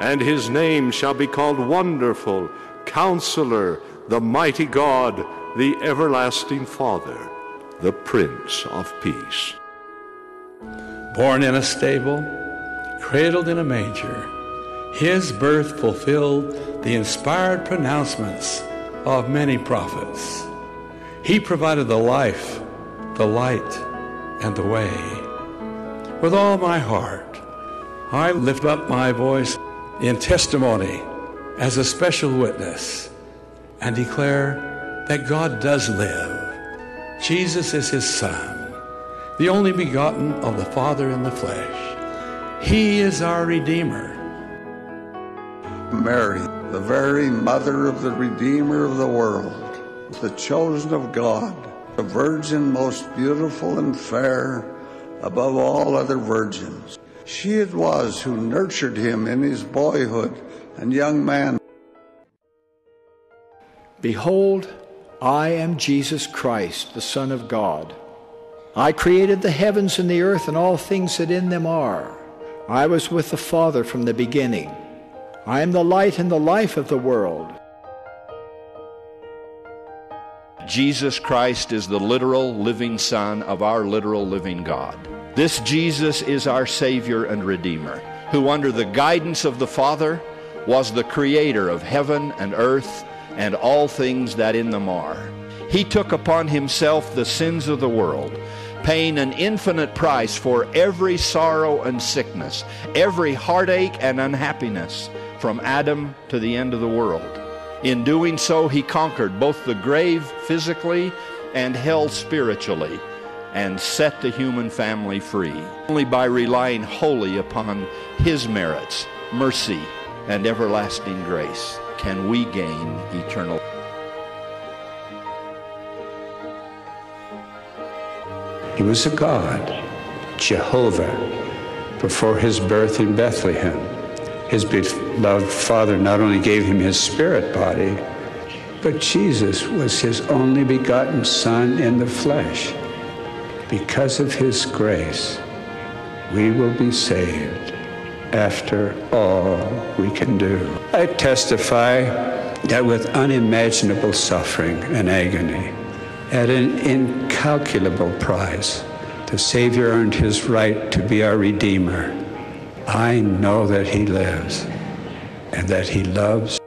and his name shall be called Wonderful, Counselor, the Mighty God, the Everlasting Father, the Prince of Peace. Born in a stable, cradled in a manger, his birth fulfilled the inspired pronouncements of many prophets. He provided the life, the light, and the way. With all my heart, I lift up my voice in testimony as a special witness and declare that God does live. Jesus is his Son, the only begotten of the Father in the flesh. He is our Redeemer. Mary, the very mother of the Redeemer of the world, the chosen of God, the virgin most beautiful and fair above all other virgins. She it was who nurtured him in his boyhood and young man. Behold, I am Jesus Christ, the Son of God. I created the heavens and the earth and all things that in them are. I was with the Father from the beginning. I am the light and the life of the world. Jesus Christ is the literal living Son of our literal living God. This Jesus is our Savior and Redeemer, who under the guidance of the Father was the creator of heaven and earth and all things that in them are. He took upon himself the sins of the world, paying an infinite price for every sorrow and sickness, every heartache and unhappiness, from Adam to the end of the world. In doing so, he conquered both the grave physically and hell spiritually, and set the human family free. Only by relying wholly upon his merits, mercy, and everlasting grace can we gain eternal life. He was a God, Jehovah, before his birth in Bethlehem. His beloved Father not only gave him his spirit body, but Jesus was his only begotten Son in the flesh. Because of his grace, we will be saved after all we can do. I testify that with unimaginable suffering and agony, at an incalculable price, the Savior earned his right to be our Redeemer. I know that he lives and that he loves.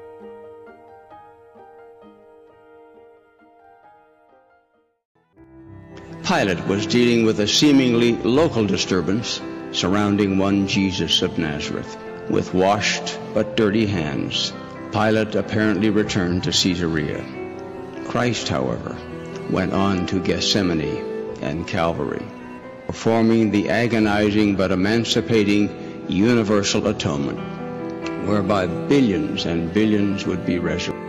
Pilate was dealing with a seemingly local disturbance surrounding one Jesus of Nazareth. With washed but dirty hands, Pilate apparently returned to Caesarea. Christ, however, went on to Gethsemane and Calvary, performing the agonizing but emancipating universal atonement, whereby billions and billions would be resurrected.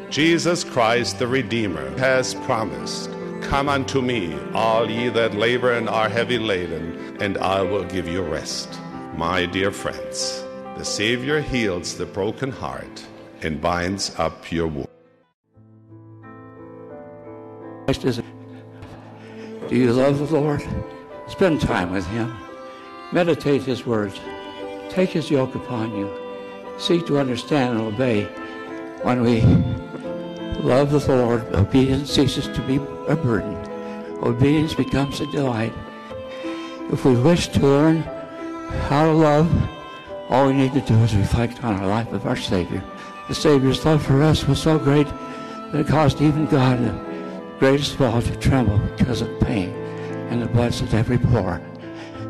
Jesus Christ the Redeemer has promised, "Come unto me, all ye that labor and are heavy laden, and I will give you rest." My dear friends, the Savior heals the broken heart and binds up your wounds. Do you love the Lord? Spend time with him. Meditate his words. Take his yoke upon you. Seek to understand and obey. When we love the Lord, obedience ceases to be a burden. Obedience becomes a delight. If we wish to learn how to love, all we need to do is reflect on our life of our Savior. The Savior's love for us was so great that it caused even God, the greatest of all, to tremble because of pain and the blood at every pore.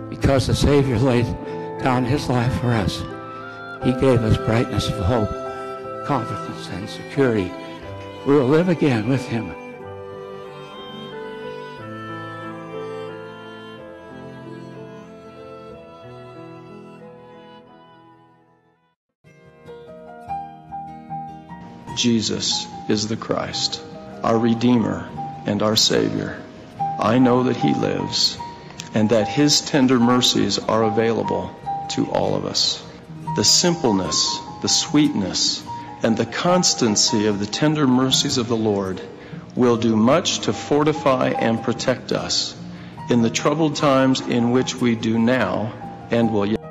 Because the Savior laid down his life for us, he gave us brightness of hope, confidence, and security. We will live again with him. Jesus is the Christ, our Redeemer and our Savior. I know that he lives and that his tender mercies are available to all of us. The simpleness, the sweetness, and the constancy of the tender mercies of the Lord will do much to fortify and protect us in the troubled times in which we do now and will yet.